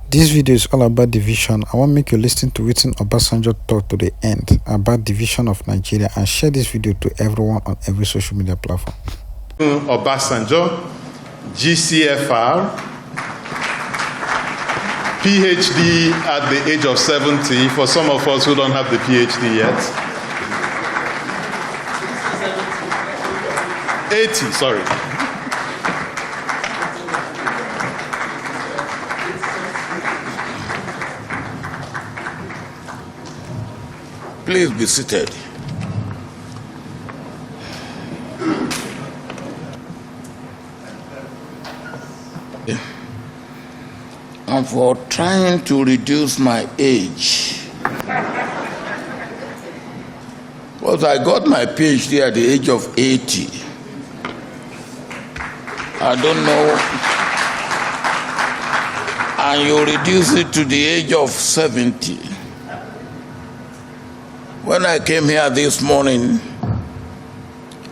This video is all about division. I want to make you listen to wetin Obasanjo talk to the end about division of Nigeria and share this video to everyone on every social media platform. Obasanjo, GCFR, PhD at the age of 70, for some of us who don't have the PhD yet. 80, sorry. Please be seated. And for trying to reduce my age, because I got my PhD at the age of 80. I don't know. And you reduce it to the age of 70. When I came here this morning,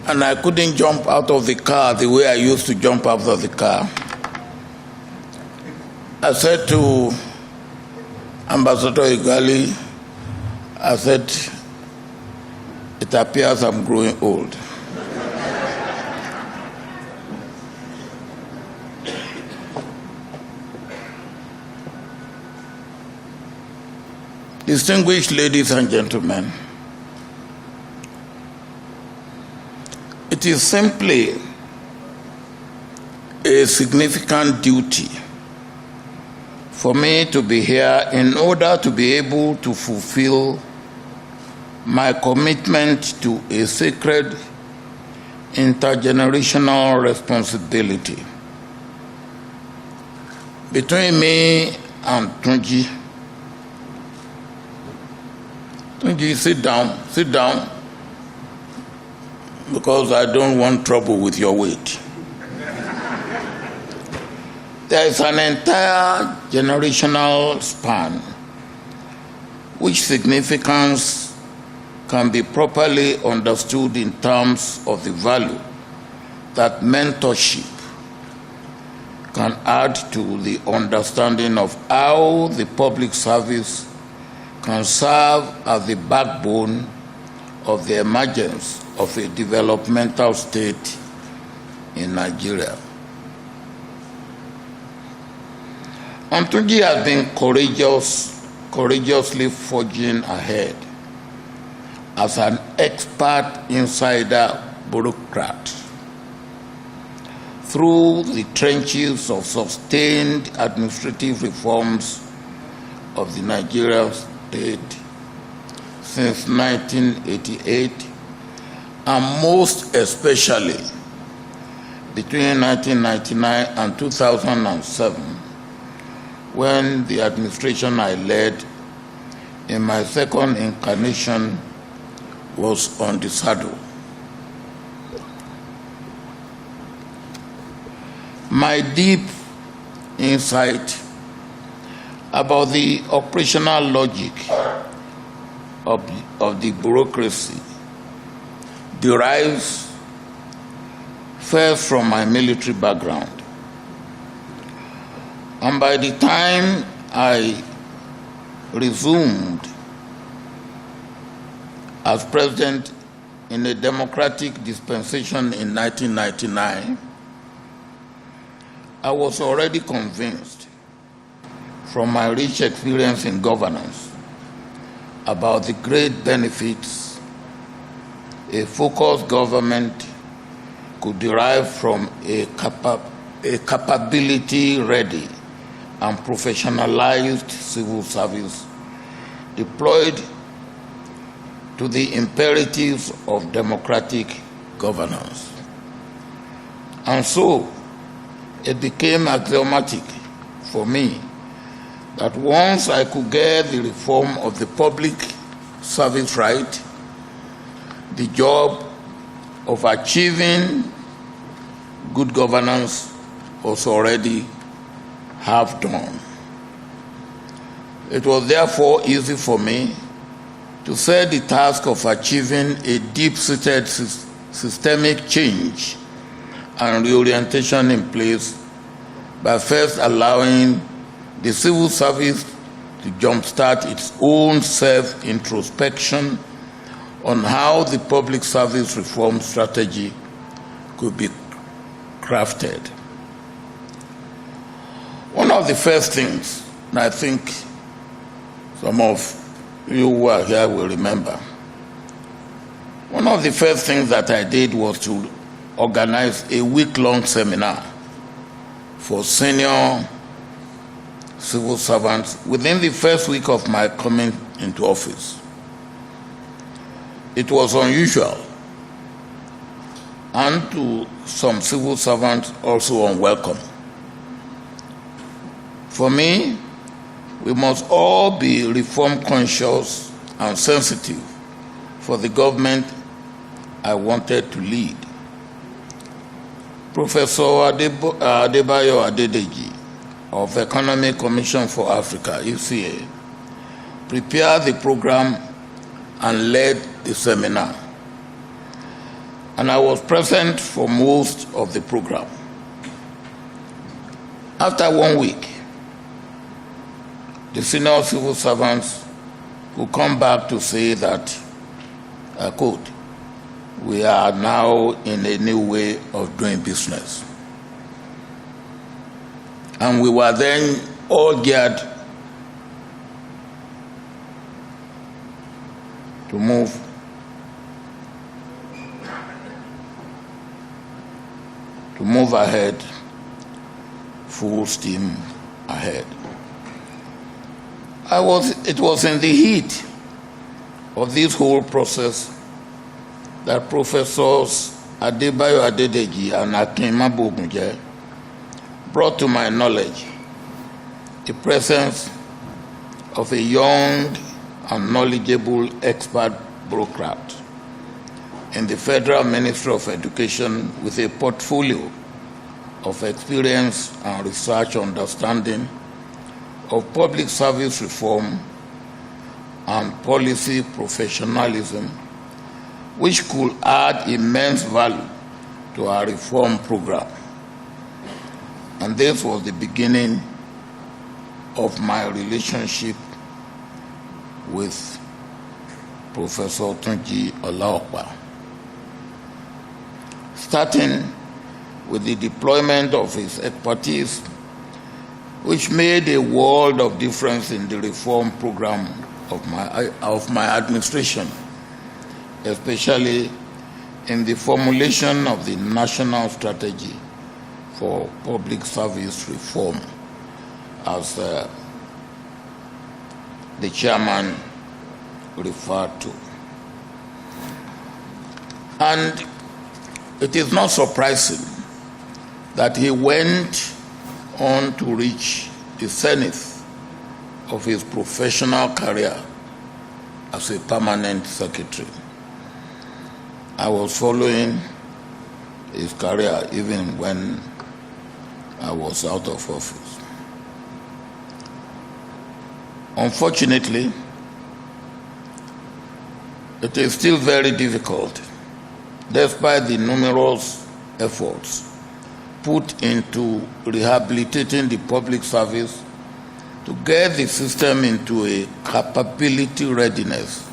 and I couldn't jump out of the car the way I used to jump out of the car, I said to Ambassador Igali, I said, it appears I'm growing old. Distinguished ladies and gentlemen, it is simply a significant duty for me to be here in order to be able to fulfill my commitment to a sacred intergenerational responsibility. Between me and Tunji, sit down, because I don't want trouble with your weight. There is an entire generational span which significance can be properly understood in terms of the value that mentorship can add to the understanding of how the public service can serve as the backbone of the emergence of a developmental state in Nigeria. Tunji has been courageously forging ahead as an expert insider bureaucrat through the trenches of sustained administrative reforms of the Nigerian state since 1988, and most especially between 1999 and 2007, when the administration I led in my second incarnation was on the saddle. My deep insight about the operational logic of the bureaucracy derives first from my military background. And by the time I resumed as president in a democratic dispensation in 1999, I was already convinced from my rich experience in governance about the great benefits a focused government could derive from a capability-ready and professionalized civil service deployed to the imperatives of democratic governance. And so it became axiomatic for me that once I could get the reform of the public service right, the job of achieving good governance was already half done. It was therefore easy for me to set the task of achieving a deep-seated systemic change and reorientation in place by first allowing the civil service to jumpstart its own self-introspection on how the public service reform strategy could be crafted. One of the first things, and I think some of you who are here will remember, one of the first things that I did was to organize a week-long seminar for senior civil servants within the first week of my coming into office. It was unusual, and to some civil servants also unwelcome. For me, we must all be reform conscious and sensitive for the government I wanted to lead. Professor Adebayo Adedeji of Economic Commission for Africa, ECA, prepared the program and led the seminar. And I was present for most of the program. After 1 week, the senior civil servants will come back to say that, I quote, "We are now in a new way of doing business." And we were then all geared to move ahead, full steam ahead. It was in the heat of this whole process that Professors Adebayo Adedeji and Akin Mabogunje brought to my knowledge the presence of a young and knowledgeable expert bureaucrat in the Federal Ministry of Education with a portfolio of experience and research understanding of public service reform and policy professionalism, which could add immense value to our reform program. And this was the beginning of my relationship with Professor Tunji Laqua, starting with the deployment of his expertise, which made a world of difference in the reform program of my administration, especially in the formulation of the national strategy for public service reform, as the chairman referred to. And it is not surprising that he went on to reach the zenith of his professional career as a permanent secretary. I was following his career even when I was out of office. Unfortunately, it is still very difficult, despite the numerous efforts put into rehabilitating the public service, to get the system into a capability readiness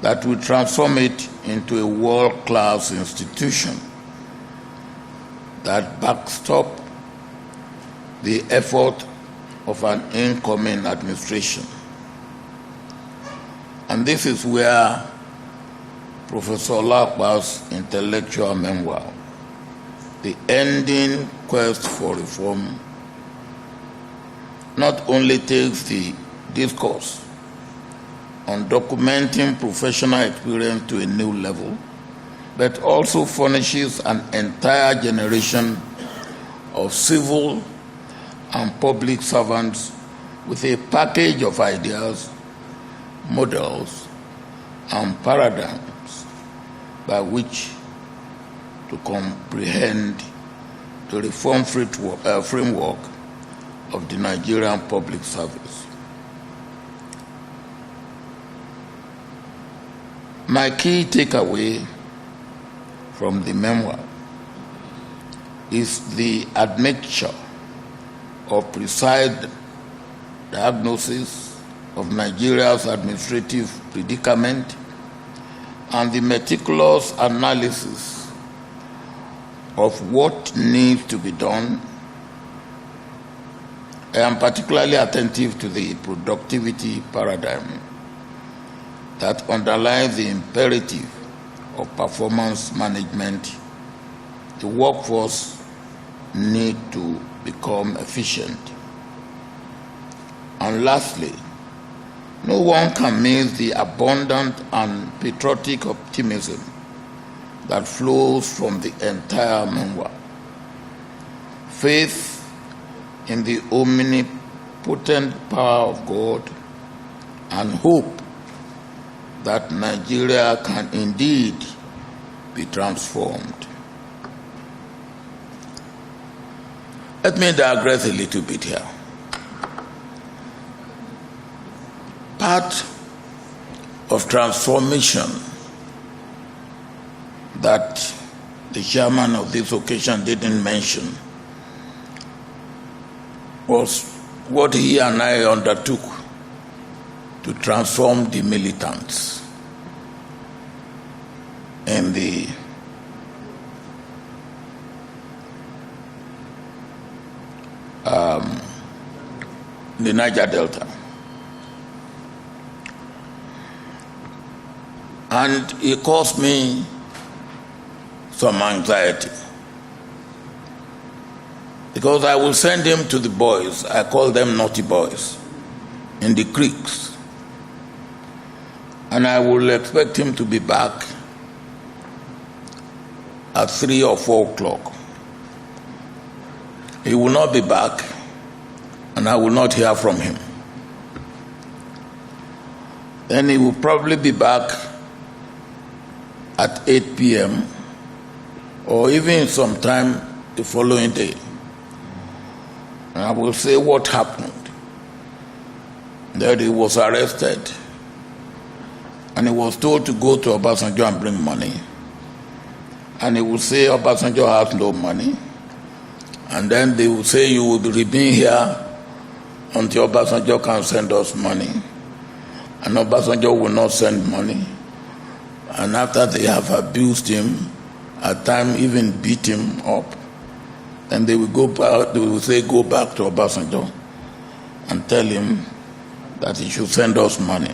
that will transform it into a world-class institution that backstop the effort of an incoming administration. And this is where Professor Laqua's intellectual memoir, The Ending Quest for Reform, not only takes the discourse on documenting professional experience to a new level, but also furnishes an entire generation of civil and public servants with a package of ideas, models, and paradigms by which to comprehend the reform framework of the Nigerian public service. My key takeaway from the memoir is the admixture of precise diagnosis of Nigeria's administrative predicament and the meticulous analysis of what needs to be done. I am particularly attentive to the productivity paradigm that underlies the imperative of performance management. The workforce need to become efficient. And lastly, no one can miss the abundant and patriotic optimism that flows from the entire memoir. Faith in the omnipotent power of God and hope that Nigeria can indeed be transformed. Let me digress a little bit here. Part of transformation that the chairman of this occasion didn't mention was what he and I undertook to transform the militants in the Niger Delta. And it caused me some anxiety, because I will send him to the boys, I call them naughty boys, in the creeks, and I will expect him to be back at 3 or 4 o'clock. He will not be back, and I will not hear from him. Then he will probably be back at 8 p.m. or even sometime the following day. And I will say what happened. That he was arrested and he was told to go to Obasanjo and bring money. And he will say Obasanjo has no money. And then they will say you will be here until Obasanjo can send us money. And Obasanjo will not send money. And after they have abused him, at times even beat him up, then they will go back, they will say go back to Obasanjo and tell him that he should send us money.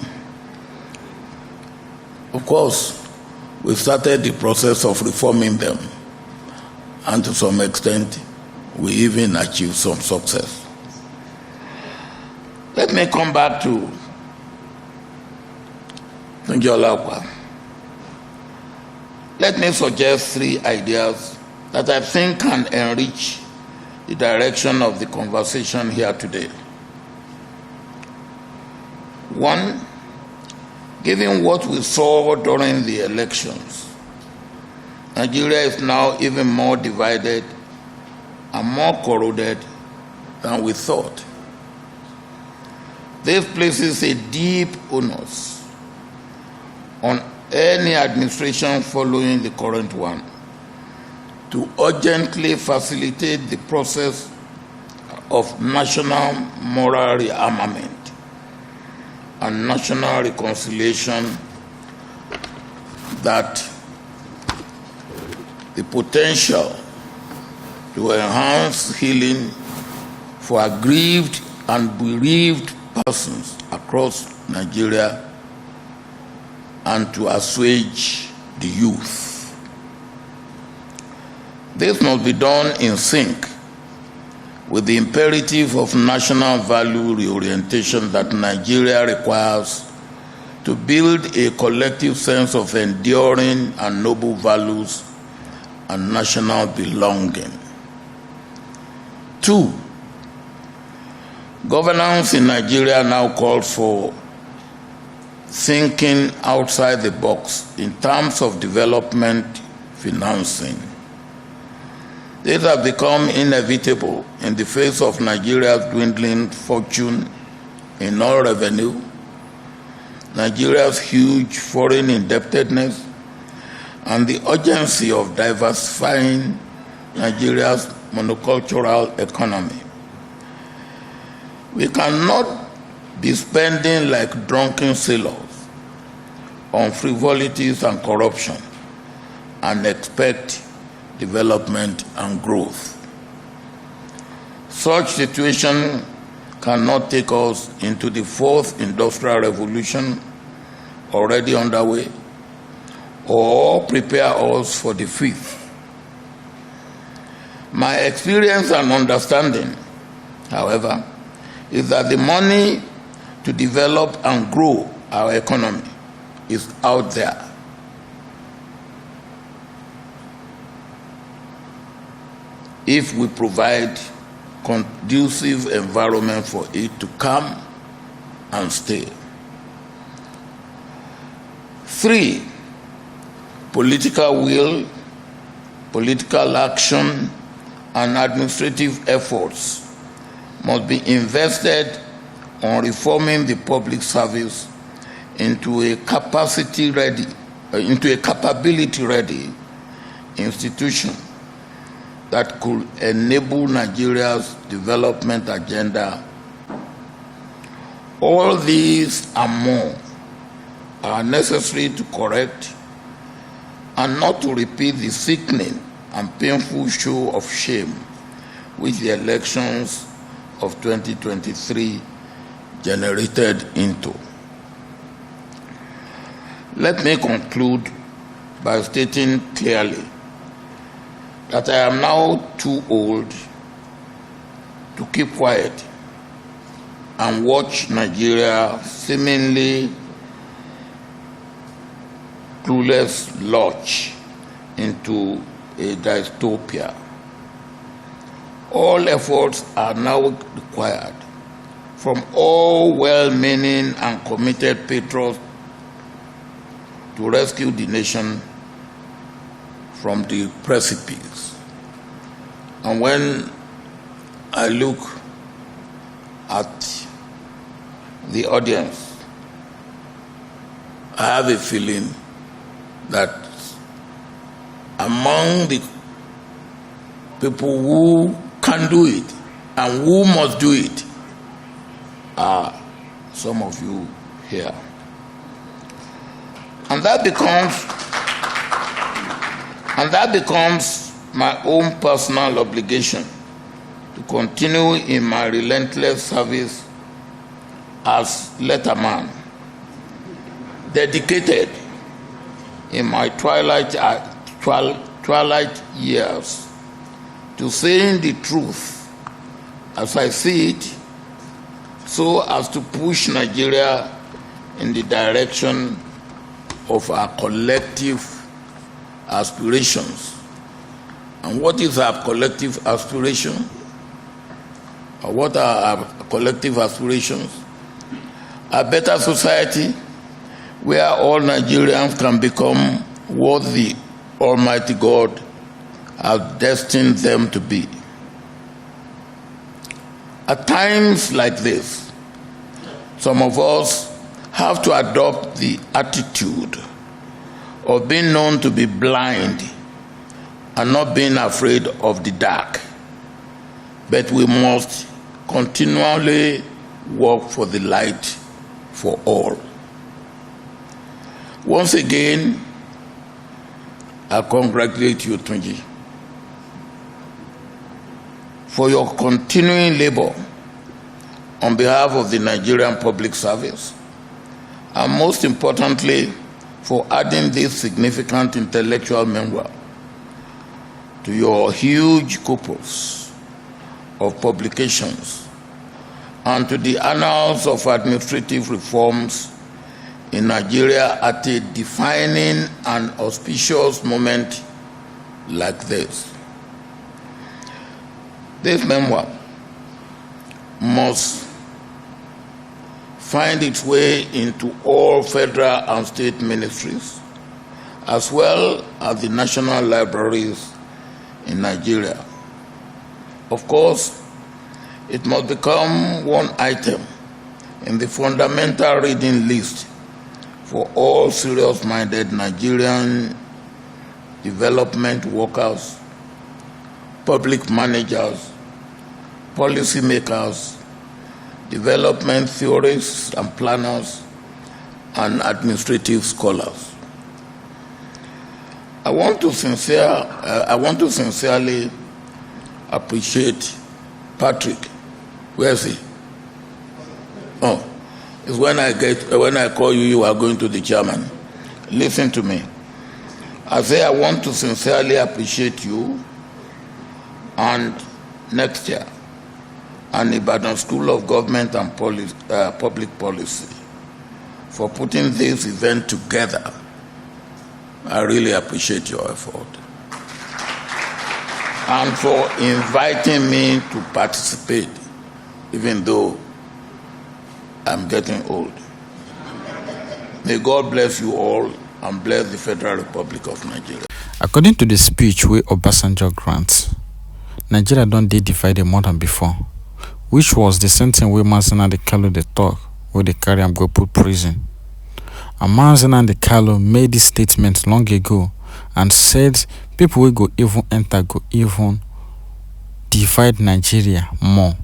Of course, we started the process of reforming them, and to some extent, we even achieved some success. Let me come back to Laqua. Let me suggest 3 ideas that I think can enrich the direction of the conversation here today. 1, given what we saw during the elections, Nigeria is now even more divided and more corroded than we thought. This places a deep onus on any administration following the current one to urgently facilitate the process of national moral rearmament and national reconciliation, that the potential to enhance healing for aggrieved and bereaved persons across Nigeria and to assuage the youth. This must be done in sync with the imperative of national value reorientation that Nigeria requires to build a collective sense of enduring and noble values and national belonging. 2, governance in Nigeria now calls for thinking outside the box in terms of development financing. This has become inevitable in the face of Nigeria's dwindling fortune in oil revenue, Nigeria's huge foreign indebtedness, and the urgency of diversifying Nigeria's monocultural economy. We cannot be spending like drunken sailors on frivolities and corruption and expect development and growth. Such situation cannot take us into the fourth industrial revolution already underway or prepare us for the fifth. My experience and understanding, however, is that the money to develop and grow our economy is out there. If we provide conducive environment for it to come and stay. 3, political will, political action, and administrative efforts must be invested on reforming the public service into a capability-ready institution that could enable Nigeria's development agenda. All these and more are necessary to correct and not to repeat the sickening and painful show of shame which the elections of 2023 generated into. Let me conclude by stating clearly that I am now too old to keep quiet and watch Nigeria seemingly clueless lurch into a dystopia. All efforts are now required from all well-meaning and committed patriots to rescue the nation from the precipice. And when I look at the audience, I have a feeling that among the people who can do it and who must do it are some of you here. And that becomes my own personal obligation to continue in my relentless service as letterman, dedicated in my twilight years to saying the truth as I see it, so as to push Nigeria in the direction of our collective aspirations. And what is our collective aspiration? Or what are our collective aspirations? A better society where all Nigerians can become what the Almighty God has destined them to be. At times like this, some of us have to adopt the attitude of being known to be blind and not being afraid of the dark. But we must continually work for the light for all. Once again, I congratulate you, Tunji, for your continuing labor on behalf of the Nigerian public service, and most importantly, for adding this significant intellectual memoir to your huge corpus of publications and to the annals of administrative reforms in Nigeria at a defining and auspicious moment like this. This memoir must find its way into all federal and state ministries, as well as the national libraries in Nigeria. Of course, it must become one item in the fundamental reading list for all serious-minded Nigerian development workers, public managers, policymakers, development theorists and planners, and administrative scholars. I want to sincerely appreciate Patrick. Where is he? Oh, it's when I call you, you are going to the chairman. Listen to me. I say I want to sincerely appreciate you and next year and Ibadan School of Government and Public Policy for putting this event together. I really appreciate your effort. And for inviting me to participate, even though I'm getting old. May God bless you all and bless the Federal Republic of Nigeria. According to the speech wey Obasanjo grant, Nigeria don dey divided more than before, which was the same thing wey Nnamdi Kanu dey talk, wey dey carry am go put prison. And Nnamdi Kanu made this statement long ago and said people wey go even enter go even divide Nigeria more,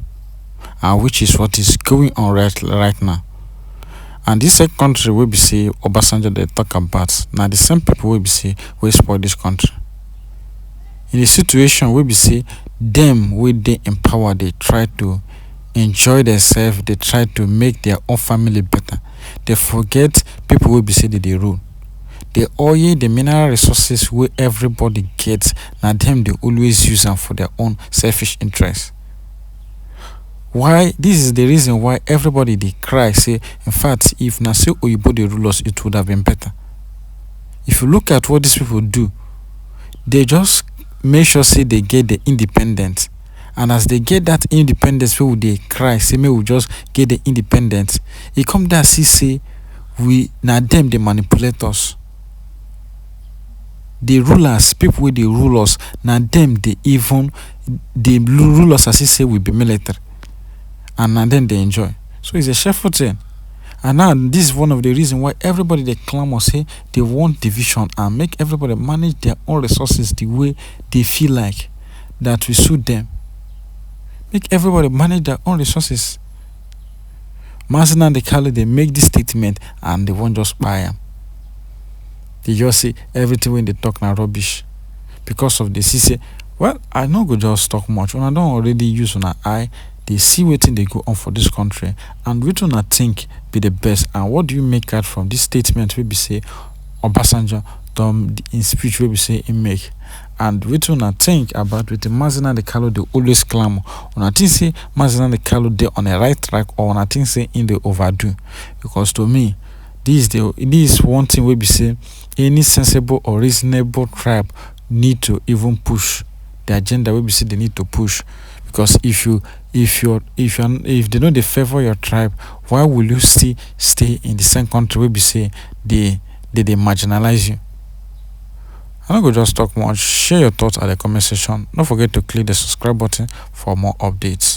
and which is what is going on right now. And this same country wey be say Obasanjo dey talk about, na the same people wey be say wey spoil this country. In a situation wey be say them wey dey in power, they try to enjoy themselves, they try to make their own family better. They forget people wey be say they rule. The oil, the mineral resources wey everybody gets, na them they always use them for their own selfish interests. Why? This is the reason why everybody they cry, say, in fact, if na say Oyibo they rule us, it would have been better. If you look at what these people do, they just make sure say they get the independence. And as they get that independence, people they cry, say, may we just get the independence. It come there, see, say, we na them they manipulate us. The rulers, people where they rule us, na them they rule us as if say we be military. And then they enjoy. So it's a shameful thing. And now this is one of the reasons why everybody they clamor, say they want division and make everybody manage their own resources the way they feel like that we suit them. Make everybody manage their own resources. Nnamdi Kanu, they make this statement and they won't just buy them. They just say everything when they talk now rubbish. Because of this, he say, well, I no go just talk much. When I don't already use on an eye, they see what they go on for this country and which one I think be the best. And what do you make out from this statement we be say Obasanjo in speech we be say he make, and which one I think about with the Nnamdi Kanu they always clamor. When I think say Nnamdi Kanu they on the right track, or when I think say in the overdo. Because to me, this is one thing we be say any sensible or reasonable tribe need to even push the agenda we be say they need to push. Because if they know they favor your tribe, why will you still stay in the same country where we say they marginalize you? I'm not going to just talk much. Share your thoughts at the comment section. Don't forget to click the subscribe button for more updates.